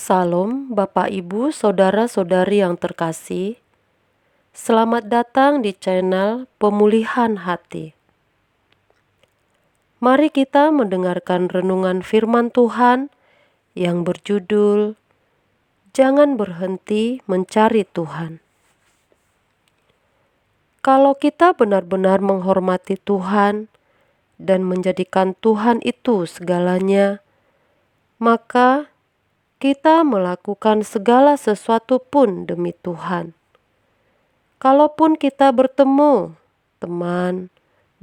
Salam, Bapak, Ibu, saudara-saudari yang terkasih. Selamat datang di channel Pemulihan Hati. Mari kita mendengarkan renungan firman Tuhan yang berjudul Jangan Berhenti Mencari Tuhan. Kalau kita benar-benar menghormati Tuhan dan menjadikan Tuhan itu segalanya, maka kita melakukan segala sesuatu pun demi Tuhan. Kalaupun kita bertemu teman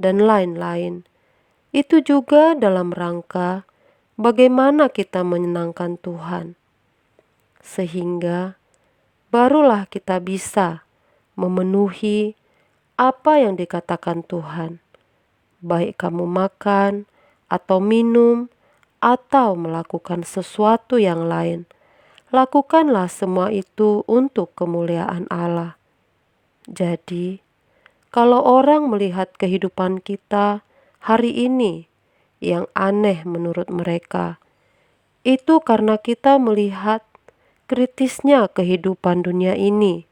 dan lain-lain, itu juga dalam rangka bagaimana kita menyenangkan Tuhan. Sehingga barulah kita bisa memenuhi apa yang dikatakan Tuhan. Baik kamu makan atau minum atau melakukan sesuatu yang lain, lakukanlah semua itu untuk kemuliaan Allah. Jadi, kalau orang melihat kehidupan kita hari ini yang aneh menurut mereka, itu karena kita melihat kritisnya kehidupan dunia ini.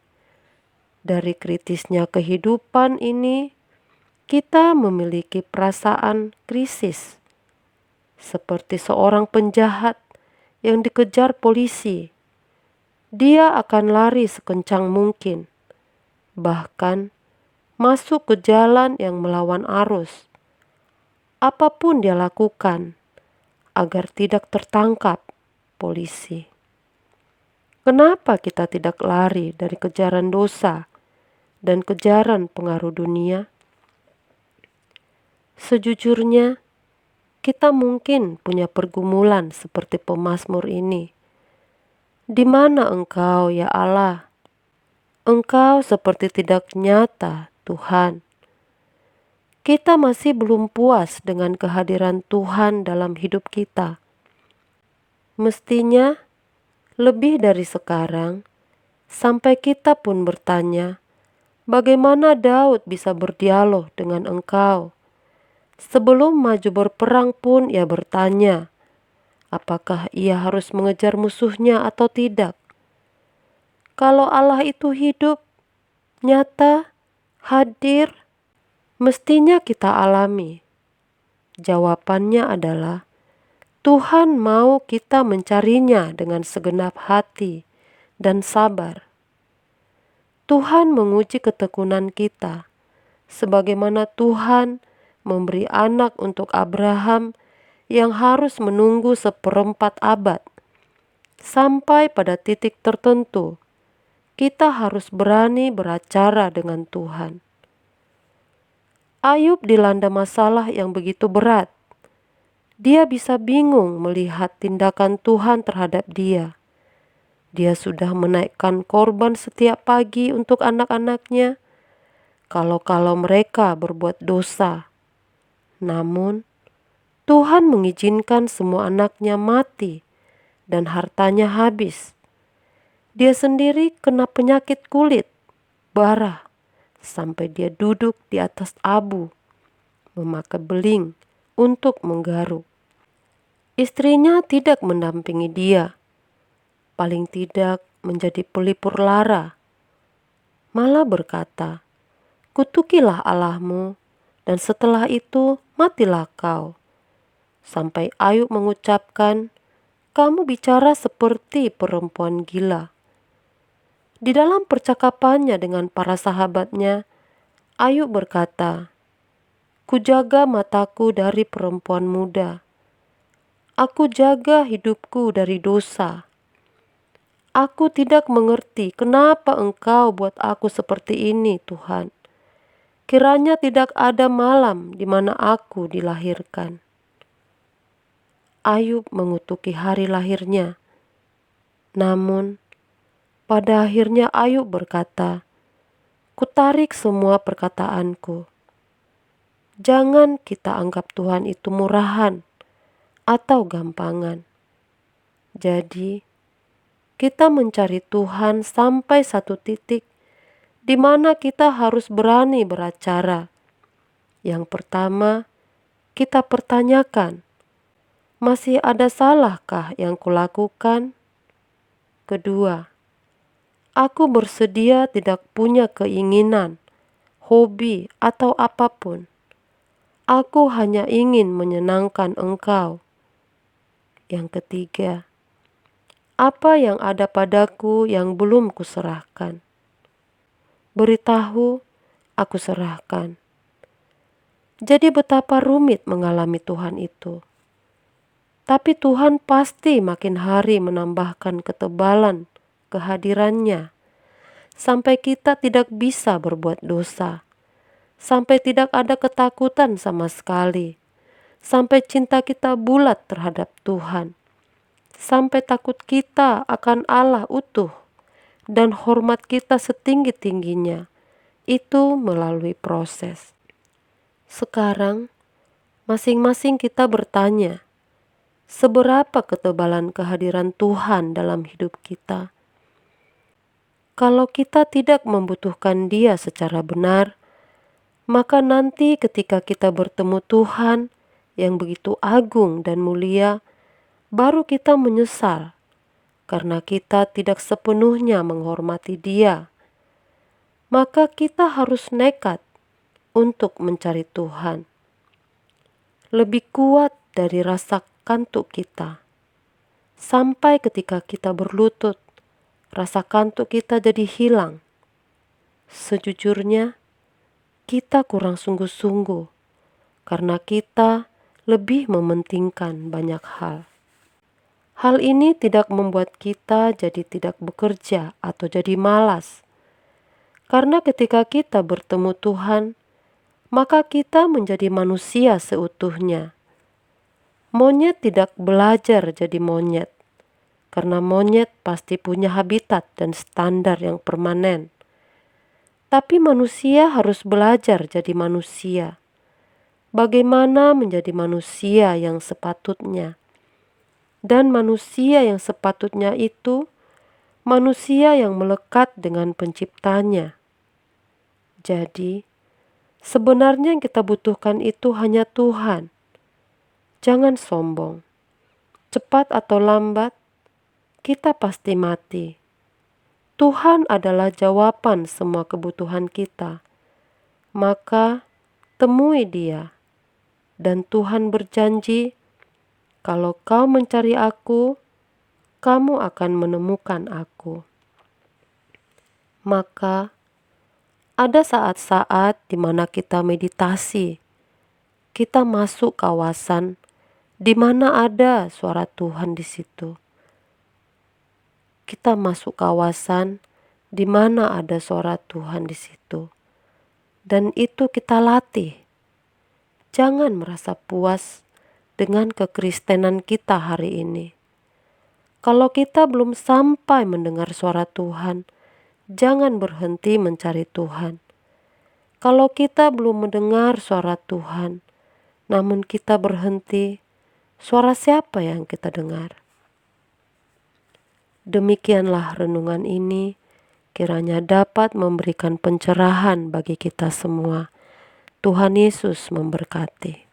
Dari kritisnya kehidupan ini, kita memiliki perasaan krisis, seperti seorang penjahat yang dikejar polisi. Dia akan lari sekencang mungkin, bahkan masuk ke jalan yang melawan arus. Apapun dia lakukan agar tidak tertangkap polisi. Kenapa kita tidak lari dari kejaran dosa dan kejaran pengaruh dunia? Sejujurnya, kita mungkin punya pergumulan seperti pemazmur ini. Di mana Engkau, ya Allah? Engkau seperti tidak nyata, Tuhan. Kita masih belum puas dengan kehadiran Tuhan dalam hidup kita. Mestinya lebih dari sekarang, sampai kita pun bertanya, bagaimana Daud bisa berdialog dengan Engkau? Sebelum maju berperang pun ia bertanya, apakah ia harus mengejar musuhnya atau tidak? Kalau Allah itu hidup, nyata, hadir, mestinya kita alami. Jawabannya adalah Tuhan mau kita mencarinya dengan segenap hati dan sabar. Tuhan menguji ketekunan kita, sebagaimana Tuhan memberi anak untuk Abraham yang harus menunggu 1/4 abad. Sampai pada titik tertentu, kita harus berani beracara dengan Tuhan. Ayub dilanda masalah yang begitu berat. Dia bisa bingung melihat tindakan Tuhan terhadap dia. Dia sudah menaikkan korban setiap pagi untuk anak-anaknya, kalau-kalau mereka berbuat dosa. Namun, Tuhan mengizinkan semua anaknya mati dan hartanya habis. Dia sendiri kena penyakit kulit, bara, sampai dia duduk di atas abu, memakai beling untuk menggaruk. Istrinya tidak mendampingi dia, paling tidak menjadi pelipur lara. Malah berkata, kutukilah Allahmu, dan setelah itu matilah kau. Sampai Ayub mengucapkan, kamu bicara seperti perempuan gila. Di dalam percakapannya dengan para sahabatnya, Ayub berkata, kujaga mataku dari perempuan muda. Aku jaga hidupku dari dosa. Aku tidak mengerti kenapa Engkau buat aku seperti ini, Tuhan. Kiranya tidak ada malam di mana aku dilahirkan. Ayub mengutuki hari lahirnya. Namun, pada akhirnya Ayub berkata, kutarik semua perkataanku. Jangan kita anggap Tuhan itu murahan atau gampangan. Jadi, kita mencari Tuhan sampai satu titik di mana kita harus berani beracara. Yang pertama, kita pertanyakan, masih ada salahkah yang kulakukan? Kedua, aku bersedia tidak punya keinginan, hobi, atau apapun. Aku hanya ingin menyenangkan Engkau. Yang ketiga, apa yang ada padaku yang belum kuserahkan? Beritahu, aku serahkan. Jadi betapa rumit mengalami Tuhan itu. Tapi Tuhan pasti makin hari menambahkan ketebalan kehadirannya, sampai kita tidak bisa berbuat dosa, sampai tidak ada ketakutan sama sekali, sampai cinta kita bulat terhadap Tuhan, sampai takut kita akan Allah utuh, dan hormat kita setinggi-tingginya. Itu melalui proses. Sekarang, masing-masing kita bertanya, seberapa ketebalan kehadiran Tuhan dalam hidup kita? Kalau kita tidak membutuhkan Dia secara benar, maka nanti ketika kita bertemu Tuhan yang begitu agung dan mulia, baru kita menyesal karena kita tidak sepenuhnya menghormati Dia. Maka kita harus nekat untuk mencari Tuhan. Lebih kuat dari rasa kantuk kita. Sampai ketika kita berlutut, rasa kantuk kita jadi hilang. Sejujurnya, kita kurang sungguh-sungguh karena kita lebih mementingkan banyak hal. Hal ini tidak membuat kita jadi tidak bekerja atau jadi malas. Karena ketika kita bertemu Tuhan, maka kita menjadi manusia seutuhnya. Monyet tidak belajar jadi monyet, karena monyet pasti punya habitat dan standar yang permanen. Tapi manusia harus belajar jadi manusia. Bagaimana menjadi manusia yang sepatutnya. Dan manusia yang sepatutnya itu manusia yang melekat dengan penciptanya. Jadi, sebenarnya yang kita butuhkan itu hanya Tuhan. Jangan sombong. Cepat atau lambat, kita pasti mati. Tuhan adalah jawaban semua kebutuhan kita. Maka, temui Dia. Dan Tuhan berjanji, kalau kau mencari Aku, kamu akan menemukan Aku. Maka, ada saat-saat di mana kita meditasi. Kita masuk kawasan di mana ada suara Tuhan di situ. Kita masuk kawasan di mana ada suara Tuhan di situ. Dan itu kita latih. Jangan merasa puas dengan kekristenan kita hari ini. Kalau kita belum sampai mendengar suara Tuhan, jangan berhenti mencari Tuhan. Kalau kita belum mendengar suara Tuhan, namun kita berhenti, suara siapa yang kita dengar? Demikianlah renungan ini, kiranya dapat memberikan pencerahan bagi kita semua. Tuhan Yesus memberkati.